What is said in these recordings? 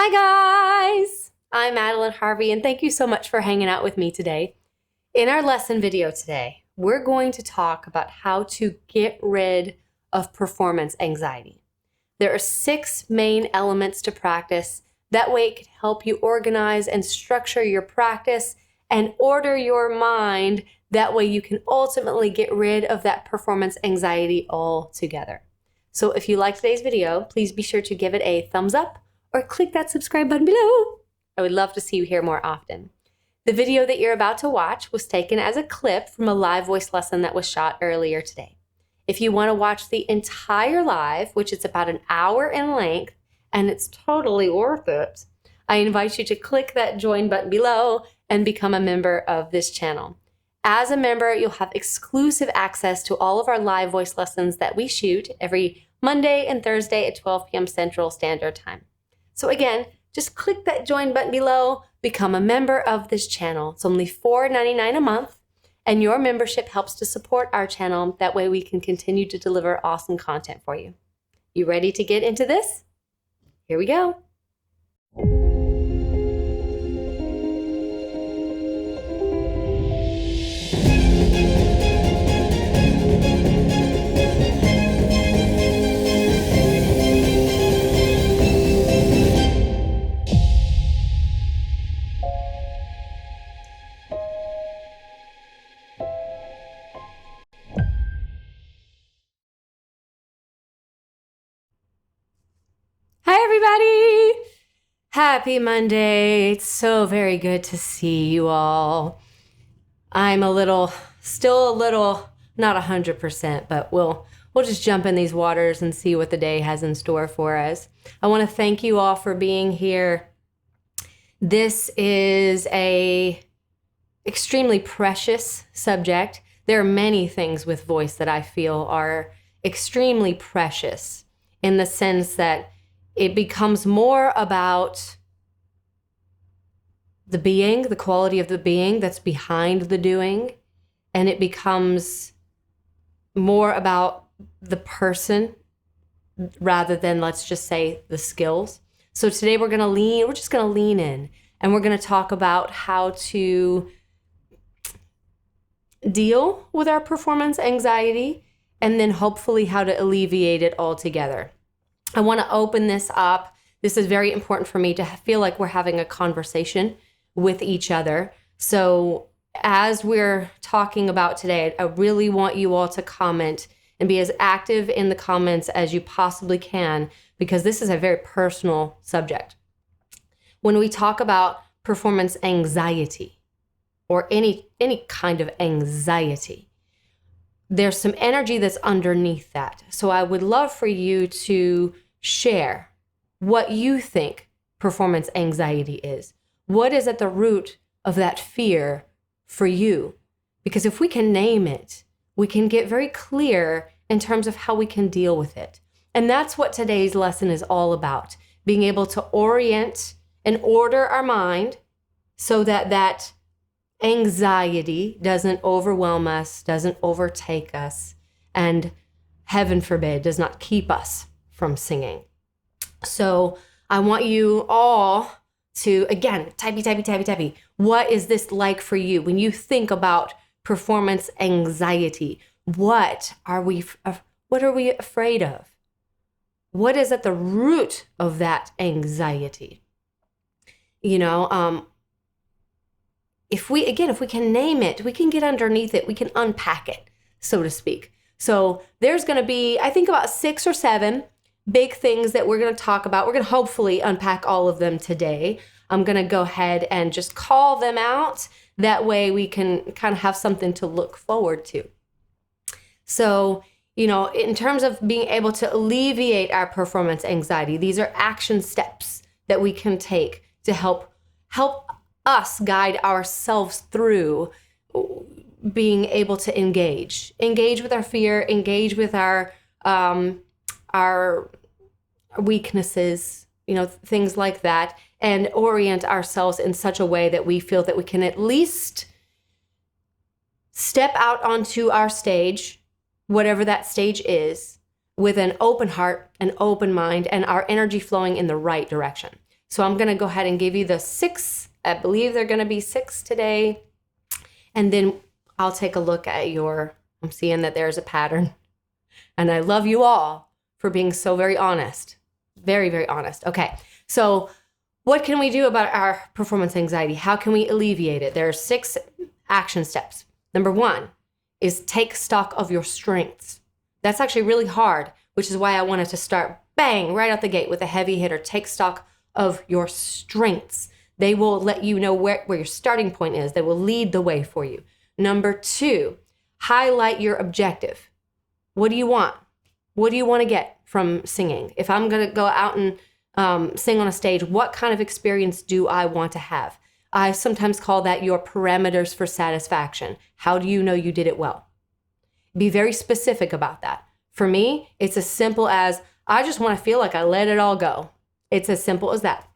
Hi guys, I'm Madeline Harvey and thank you so much for hanging out with me today. In our lesson video today, we're going to talk about how to get rid of performance anxiety. There are 6 main elements to practice. That way it can help you organize and structure your practice and order your mind. That way you can ultimately get rid of that performance anxiety altogether. So if you like today's video, please be sure to give it a thumbs up or click that subscribe button below. I would love to see you here more often. The video that you're about to watch was taken as a clip from a live voice lesson that was shot earlier today. If you want to watch the entire live, which is about an hour in length, and it's totally worth it, I invite you to click that join button below and become a member of this channel. As a member, you'll have exclusive access to all of our live voice lessons that we shoot every Monday and Thursday at 12 p.m. Central Standard Time. So again, just click that join button below, become a member of this channel. It's only $4.99 a month, and your membership helps to support our channel. That way we can continue to deliver awesome content for you. You ready to get into this? Here we go. Hi, everybody. Happy Monday. It's so very good to see you all. I'm still a little, not 100%, but we'll just jump in these waters and see what the day has in store for us. I want to thank you all for being here. This is a extremely precious subject. There are many things with voice that I feel are extremely precious in the sense that it becomes more about the being, the quality of the being that's behind the doing, and it becomes more about the person rather than, let's just say, the skills. So today we're just going to lean in, and we're going to talk about how to deal with our performance anxiety and then hopefully how to alleviate it altogether. I want to open this up. This is very important for me to feel like we're having a conversation with each other. So as we're talking about today, I really want you all to comment and be as active in the comments as you possibly can, because this is a very personal subject. When we talk about performance anxiety or any kind of anxiety, there's some energy that's underneath that. So I would love for you to share what you think performance anxiety is. What is at the root of that fear for you? Because if we can name it, we can get very clear in terms of how we can deal with it. And that's what today's lesson is all about, being able to orient and order our mind so that that anxiety doesn't overwhelm us, doesn't overtake us, and heaven forbid, does not keep us from singing. So I want you all to, again, typey. What is this like for you? When you think about performance anxiety, what are we afraid of? What is at the root of that anxiety? If we can name it, we can get underneath it, we can unpack it, so to speak. So there's going to be, I think, about 6 or 7 big things that we're going to talk about. We're going to hopefully unpack all of them today. I'm going to go ahead and just call them out. That way we can kind of have something to look forward to. So, in terms of being able to alleviate our performance anxiety, these are action steps that we can take to help us guide ourselves through being able to engage with our fear, engage with our weaknesses, things like that, and orient ourselves in such a way that we feel that we can at least step out onto our stage, whatever that stage is, with an open heart, an open mind, and our energy flowing in the right direction. So I'm going to go ahead and give you the 6. I believe they're going to be 6 today. And then I'll take a look at I'm seeing that there's a pattern. And I love you all for being so very honest. Very, very honest. Okay. So what can we do about our performance anxiety? How can we alleviate it? There are 6 action steps. Number 1 is take stock of your strengths. That's actually really hard, which is why I wanted to start bang right out the gate with a heavy hitter. Take stock of your strengths. They will let you know where your starting point is. They will lead the way for you. Number 2, highlight your objective. What do you want? What do you want to get from singing? If I'm going to go out and sing on a stage, what kind of experience do I want to have? I sometimes call that your parameters for satisfaction. How do you know you did it well? Be very specific about that. For me, it's as simple as I just want to feel like I let it all go. It's as simple as that.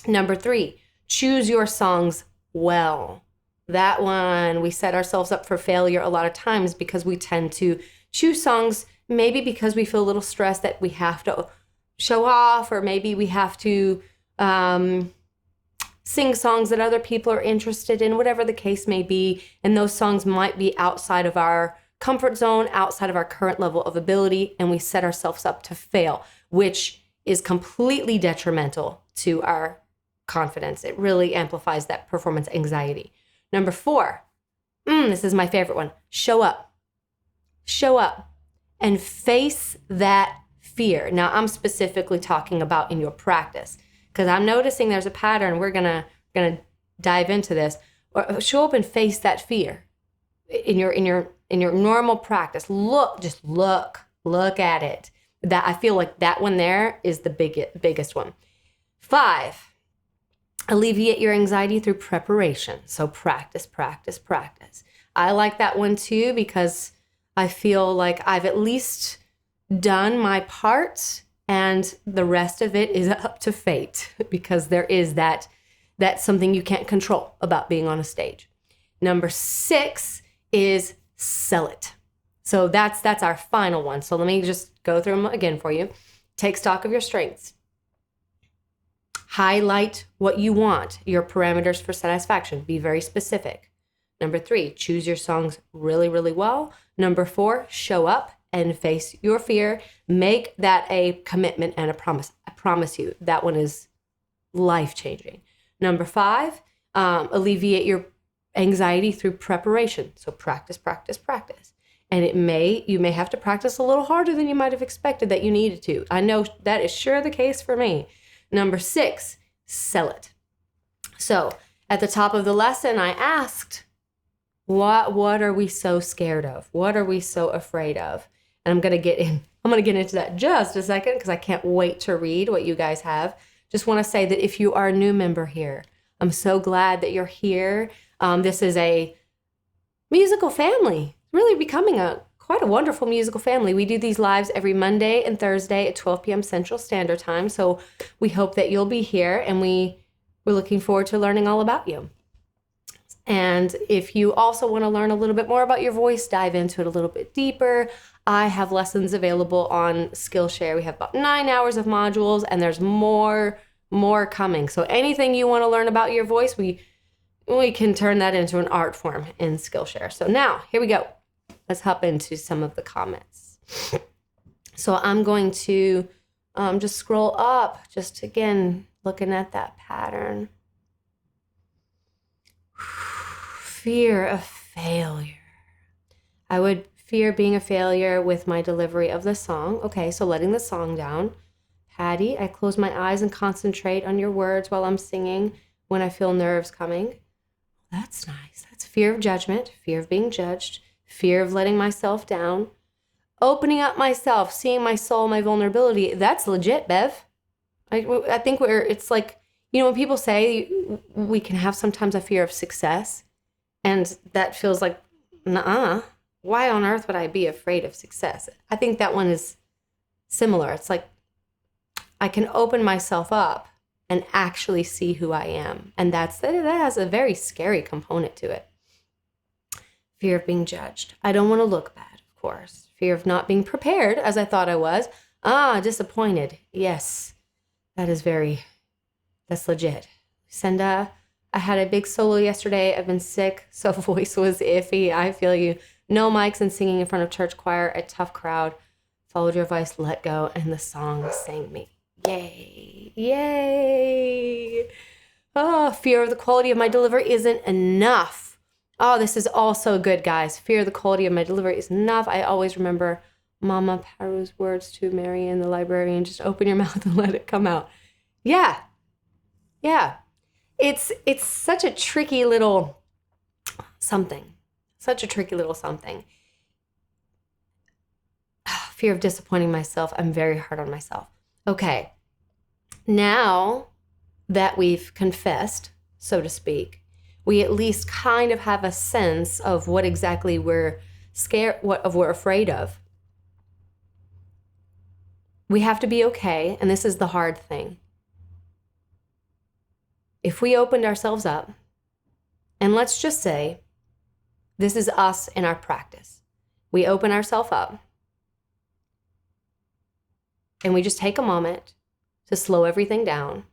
Number 3, choose your songs well. That one, we set ourselves up for failure a lot of times because we tend to choose songs maybe because we feel a little stressed that we have to show off, or maybe we have to sing songs that other people are interested in, whatever the case may be. And those songs might be outside of our comfort zone, outside of our current level of ability, and we set ourselves up to fail, which is completely detrimental to our confidence. It really amplifies that performance anxiety. Number 4, this is my favorite one. Show up. Show up and face that fear. Now, I'm specifically talking about in your practice because I'm noticing there's a pattern. We're gonna dive into this. Or show up and face that fear in your normal practice. Look at it. That I feel like that one there is the biggest one. 5, alleviate your anxiety through preparation. So practice. I like that one too because I feel like I've at least done my part and the rest of it is up to fate because there is that's something you can't control about being on a stage. Number 6 is sell it. So that's our final one. So let me just go through them again for you. Take stock of your strengths. Highlight what you want, your parameters for satisfaction. Be very specific. Number 3, choose your songs really, really well. Number 4, show up and face your fear. Make that a commitment and a promise. I promise you that one is life-changing. Number 5, alleviate your anxiety through preparation. So practice. And you may have to practice a little harder than you might have expected that you needed to. I know that is sure the case for me. Number 6, sell it. So at the top of the lesson, I asked, what are we so scared of? What are we so afraid of? And I'm going to get into that just a second because I can't wait to read what you guys have. Just want to say that if you are a new member here, I'm so glad that you're here. This is a musical family, really becoming quite a wonderful musical family. We do these lives every Monday and Thursday at 12 p.m. Central Standard Time. So we hope that you'll be here, and we're looking forward to learning all about you. And if you also want to learn a little bit more about your voice, dive into it a little bit deeper, I have lessons available on Skillshare. We have about 9 hours of modules, and there's more coming. So anything you want to learn about your voice, we can turn that into an art form in Skillshare. So now, here we go. Let's hop into some of the comments. So I'm going to just scroll up, just again, looking at that pattern. Fear of failure. I would fear being a failure with my delivery of the song. Okay, so letting the song down. Patty, I close my eyes and concentrate on your words while I'm singing when I feel nerves coming. That's nice. That's fear of judgment, fear of being judged, fear of letting myself down, opening up myself, seeing my soul, my vulnerability. That's legit, Bev. I think it's like, when people say we can have sometimes a fear of success, and that feels like, nuh-uh, why on earth would I be afraid of success? I think that one is similar. It's like I can open myself up and actually see who I am. And that has a very scary component to it. Fear of being judged. I don't want to look bad, of course. Fear of not being prepared as I thought I was. Disappointed. Yes, that is very That's legit. Senda, I had a big solo yesterday. I've been sick, so voice was iffy. I feel you. No mics and singing in front of church choir, a tough crowd. Followed your advice, let go, and the song sang me. Yay. Yay. Oh, fear of the quality of my delivery isn't enough. Oh, this is all so good, guys. Fear of the quality of my delivery is enough. I always remember Mama Paru's words to Mary in the library, and just open your mouth and let it come out. Yeah. Yeah. It's such a tricky little something. Such a tricky little something. Fear of disappointing myself. I'm very hard on myself. Okay. Now that we've confessed, so to speak, we at least kind of have a sense of what exactly we're scared, what we're afraid of. We have to be okay, and this is the hard thing. If we opened ourselves up, and let's just say, this is us in our practice. We open ourselves up, and we just take a moment to slow everything down,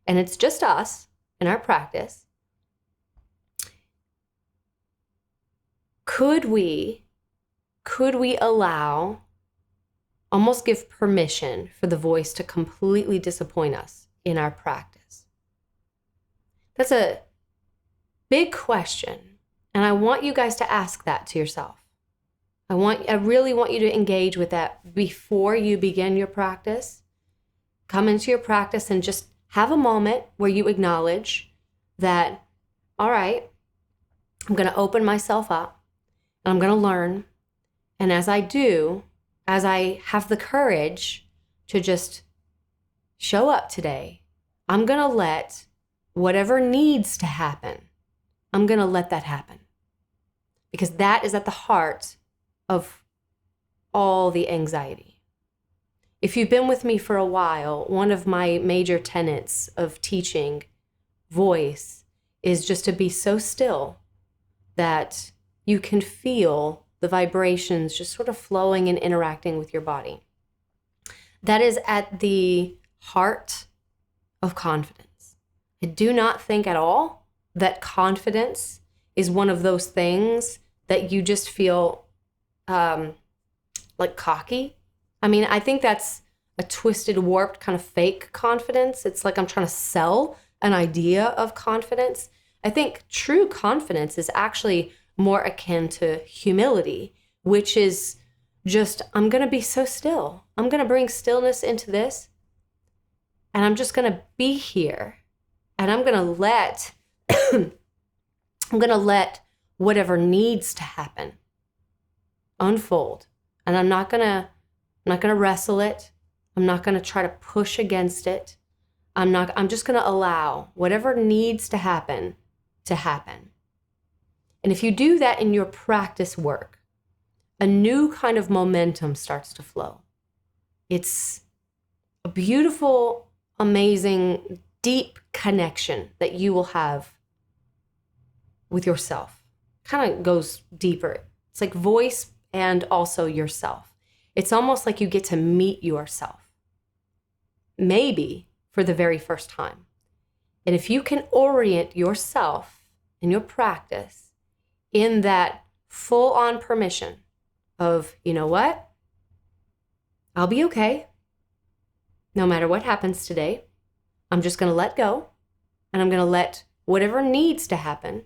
and it's just us in our practice. Could we allow, almost give permission for the voice to completely disappoint us in our practice? That's a big question, and I want you guys to ask that to yourself. I really want you to engage with that before you begin your practice. Come into your practice and just have a moment where you acknowledge that, all right, I'm going to open myself up and I'm going to learn. And as I do, as I have the courage to just show up today, I'm going to let whatever needs to happen, I'm going to let that happen. Because that is at the heart of all the anxiety. If you've been with me for a while, one of my major tenets of teaching voice is just to be so still that you can feel the vibrations just sort of flowing and interacting with your body. That is at the heart of confidence. I do not think at all that confidence is one of those things that you just feel like cocky. I mean, I think that's a twisted, warped kind of fake confidence. It's like I'm trying to sell an idea of confidence. I think true confidence is actually more akin to humility, which is just, I'm going to be so still. I'm going to bring stillness into this, and I'm just going to be here, and I'm going to let whatever needs to happen unfold. And I'm not gonna wrestle it. I'm not gonna try to push against it. I'm just gonna allow whatever needs to happen to happen. And if you do that in your practice work, a new kind of momentum starts to flow. It's a beautiful, amazing, deep connection that you will have with yourself. Kind of goes deeper. It's like voice and also yourself. It's almost like you get to meet yourself, maybe for the very first time. And if you can orient yourself in your practice in that full-on permission of, you know what? I'll be okay. No matter what happens today, I'm just going to let go, and I'm going to let whatever needs to happen.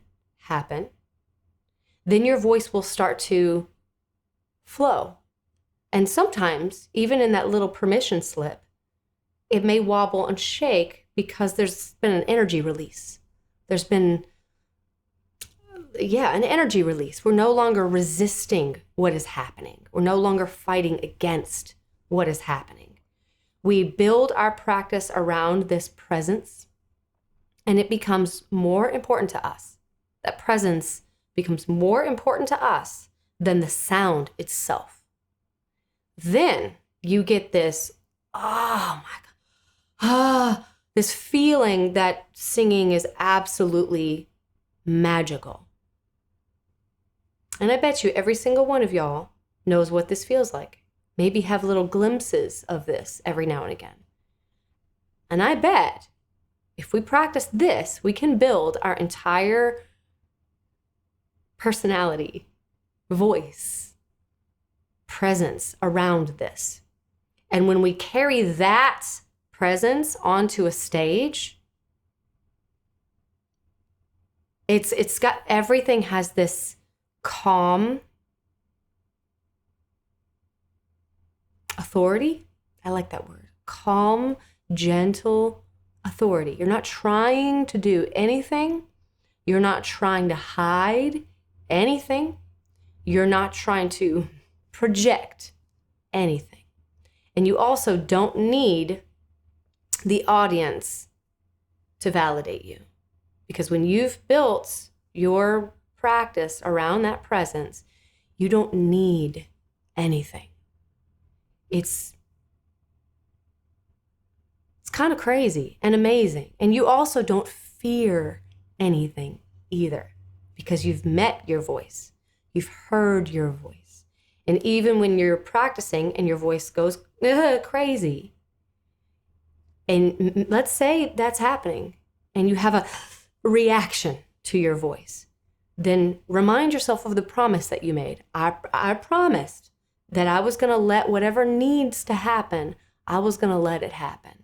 Then your voice will start to flow. And sometimes, even in that little permission slip, it may wobble and shake because there's been an energy release. There's been, an energy release. We're no longer resisting what is happening. We're no longer fighting against what is happening. We build our practice around this presence, and it becomes more important to us. That presence becomes more important to us than the sound itself. Then you get this, this feeling that singing is absolutely magical. And I bet you every single one of y'all knows what this feels like. Maybe have little glimpses of this every now and again. And I bet if we practice this, we can build our entire personality, voice, presence around this. And when we carry that presence onto a stage, it's got, everything has this calm authority. I like that word. Calm, gentle authority. You're not trying to do anything. You're not trying to hide anything. You're not trying to project anything. And you also don't need the audience to validate you. Because when you've built your practice around that presence, you don't need anything. It's kind of crazy and amazing. And you also don't fear anything either, because you've met your voice. You've heard your voice. And even when you're practicing and your voice goes crazy, and let's say that's happening and you have a reaction to your voice, then remind yourself of the promise that you made. I promised that I was going to let whatever needs to happen, I was going to let it happen.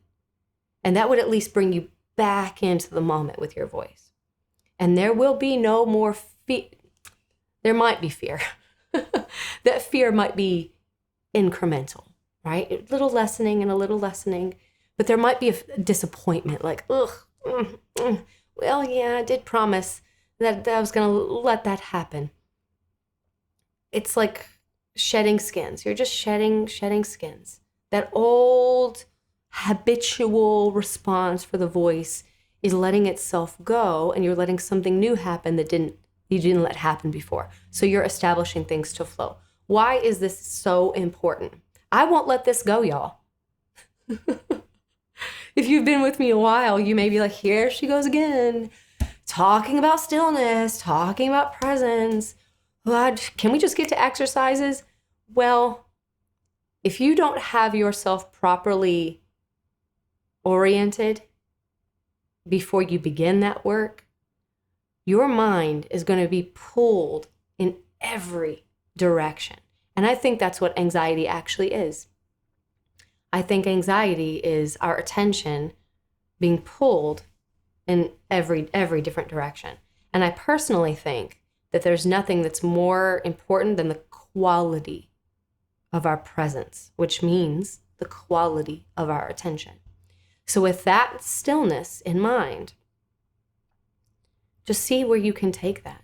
And that would at least bring you back into the moment with your voice. And there will be no more fear. There might be fear. That fear might be incremental, right? A little lessening and a little lessening. But there might be a disappointment, like, well, yeah, I did promise that I was going to let that happen. It's like shedding skins. You're just shedding skins. That old habitual response for the voice is letting itself go, and you're letting something new happen that you didn't let happen before. So you're establishing things to flow. Why is this so important? I won't let this go, y'all. If you've been with me a while, you may be like, here she goes again, talking about stillness, talking about presence. Can we just get to exercises? Well, if you don't have yourself properly oriented before you begin that work, your mind is going to be pulled in every direction. And I think that's what anxiety actually is. I think anxiety is our attention being pulled in every different direction. And I personally think that there's nothing that's more important than the quality of our presence, which means the quality of our attention. So with that stillness in mind, just see where you can take that.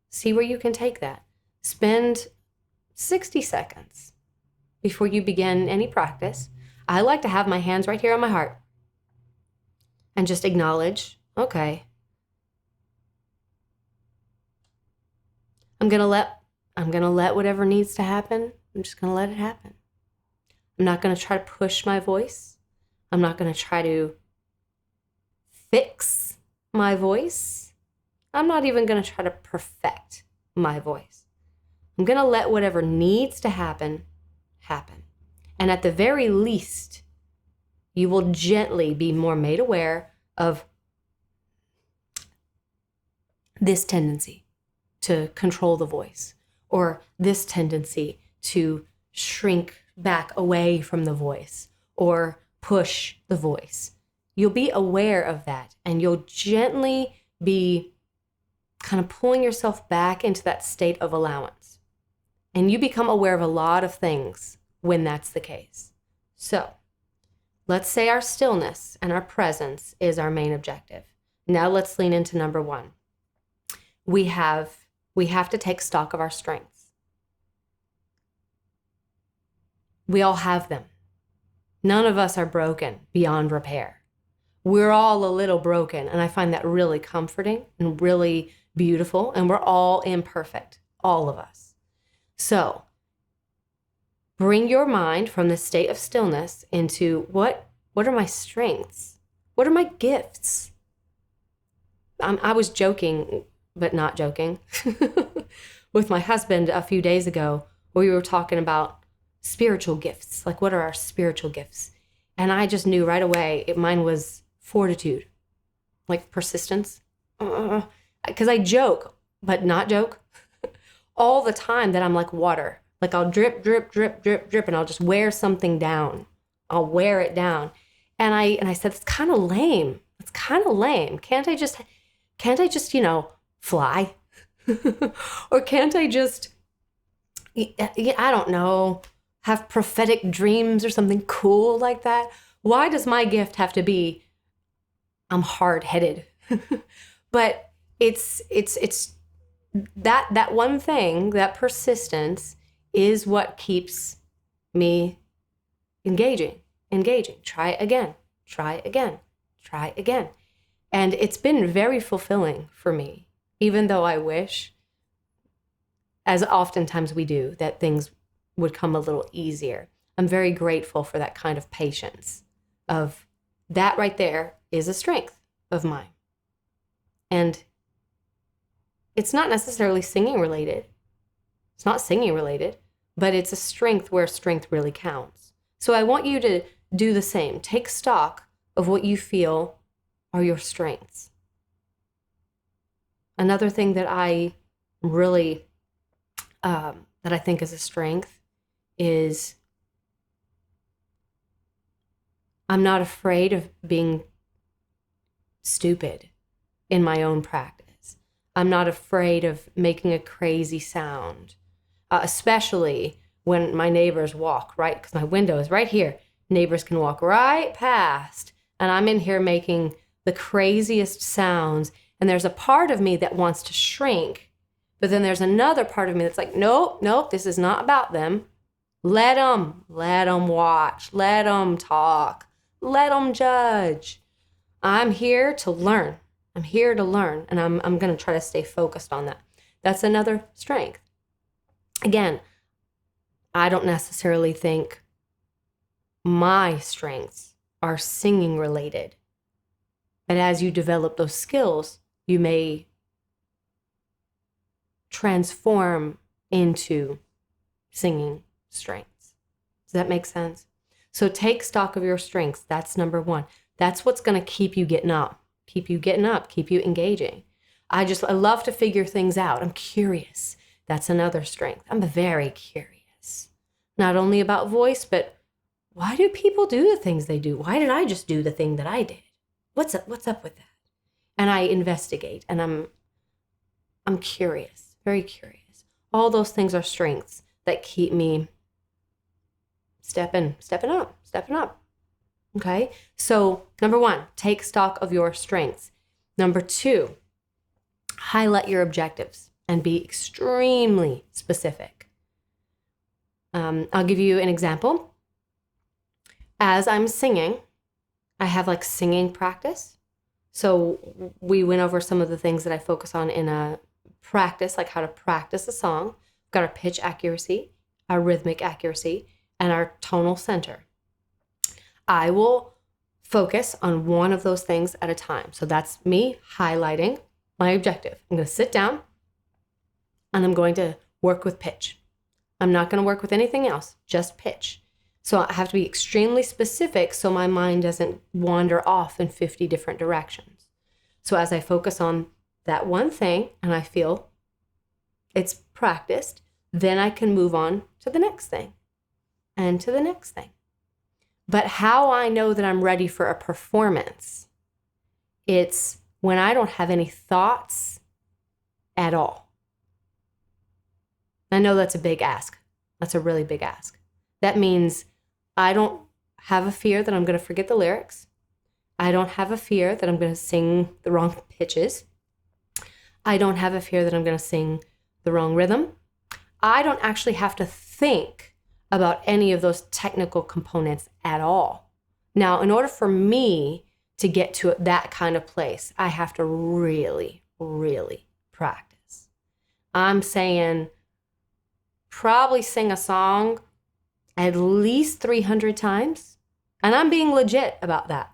See where you can take that. Spend 60 seconds before you begin any practice. I like to have my hands right here on my heart and just acknowledge, okay, I'm gonna let whatever needs to happen. I'm just gonna let it happen. I'm not gonna try to push my voice. I'm not gonna try to fix my voice. I'm not even gonna try to perfect my voice. I'm gonna let whatever needs to happen. And at the very least, you will gently be more made aware of this tendency to control the voice, or this tendency to shrink back away from the voice or push the voice. You'll be aware of that, and you'll gently be kind of pulling yourself back into that state of allowance. And you become aware of a lot of things when that's the case. So let's say our stillness and our presence is our main objective. Now let's lean into number one. We have to take stock of our strengths. We all have them. None of us are broken beyond repair. We're all a little broken, and I find that really comforting and really beautiful, and we're all imperfect, all of us. So bring your mind from the state of stillness into what are my strengths? What are my gifts? I was joking, but not joking, with my husband a few days ago, where we were talking about spiritual gifts. Like, what are our spiritual gifts? And I just knew right away mine was fortitude, like persistence. Because I joke, but not joke all the time that I'm like water. Like I'll drip, drip, drip, drip, drip, and I'll just wear something down. I'll wear it down. And I said, it's kind of lame. It's kind of lame. Can't I just, fly? Or can't I just, I don't know, have prophetic dreams or something cool like that? Why does my gift have to be, I'm hard-headed? But it's that one thing, that persistence is what keeps me engaging. Try again. And it's been very fulfilling for me, even though I wish, as oftentimes we do, that things would come a little easier. I'm very grateful for that kind of patience. Of that right there is a strength of mine. And it's not necessarily singing related. It's not singing related, but it's a strength where strength really counts. So I want you to do the same. Take stock of what you feel are your strengths. Another thing that I really, that I think is a strength is I'm not afraid of being stupid in my own practice. I'm not afraid of making a crazy sound, especially when my neighbors walk, right? Because my window is right here. Neighbors can walk right past, and I'm in here making the craziest sounds. And there's a part of me that wants to shrink, but then there's another part of me that's like, nope, this is not about them. Let them watch, let them talk, let them judge. I'm here to learn. And I'm going to try to stay focused on that. That's another strength. Again, I don't necessarily think my strengths are singing related. But as you develop those skills, you may transform into singing strengths. Does that make sense? So take stock of your strengths. That's number one. That's what's going to keep you getting up, keep you engaging. I love to figure things out. I'm curious. That's another strength. I'm very curious. Not only about voice, but why do people do the things they do? Why did I just do the thing that I did? What's up with that? And I investigate, and I'm curious, very curious. All those things are strengths that keep me stepping up. Okay? So, number one, take stock of your strengths. Number two, highlight your objectives and be extremely specific. I'll give you an example. As I'm singing, I have like singing practice. So we went over some of the things that I focus on in a practice, like how to practice a song. We've got our pitch accuracy, our rhythmic accuracy, and our tonal center. I will focus on one of those things at a time. So that's me highlighting my objective. I'm going to sit down and I'm going to work with pitch. I'm not going to work with anything else, just pitch. So I have to be extremely specific so my mind doesn't wander off in 50 different directions. So as I focus on that one thing and I feel it's practiced, then I can move on to the next thing and to the next thing. But how I know that I'm ready for a performance, it's when I don't have any thoughts at all. I know that's a big ask. That's a really big ask. That means I don't have a fear that I'm going to forget the lyrics. I don't have a fear that I'm going to sing the wrong pitches. I don't have a fear that I'm going to sing the wrong rhythm. I don't actually have to think about any of those technical components at all. Now, in order for me to get to that kind of place, I have to really, really practice. I'm saying probably sing a song at least 300 times. And I'm being legit about that.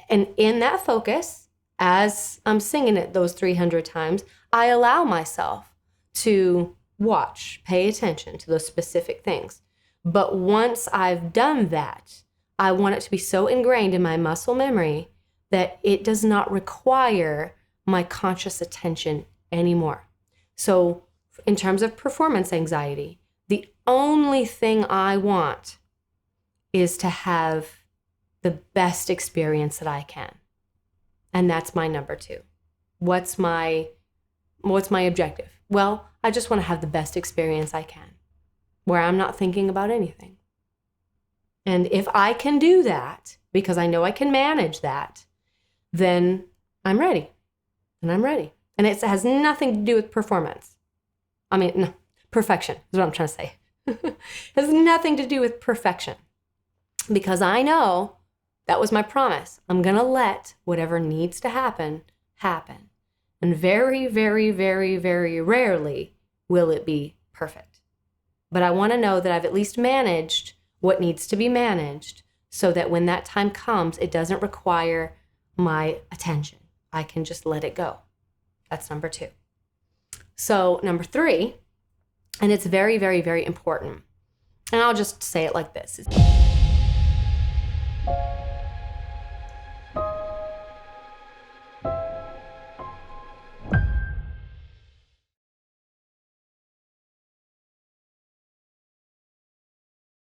And in that focus, as I'm singing it those 300 times, I allow myself to watch, pay attention to those specific things. But once I've done that, I want it to be so ingrained in my muscle memory that it does not require my conscious attention anymore. So in terms of performance anxiety, the only thing I want is to have the best experience that I can. And that's my number 2. What's my objective? Well, I just want to have the best experience I can, where I'm not thinking about anything. And if I can do that, because I know I can manage that, then I'm ready. And I'm ready. And it has nothing to do with performance. No, perfection is what I'm trying to say. It has nothing to do with perfection. Because I know that was my promise. I'm going to let whatever needs to happen, happen. And very, very, very, very rarely will it be perfect. But I want to know that I've at least managed what needs to be managed so that when that time comes, it doesn't require my attention. I can just let it go. That's number 2. So number 3, and it's very, very, very important. And I'll just say it like this.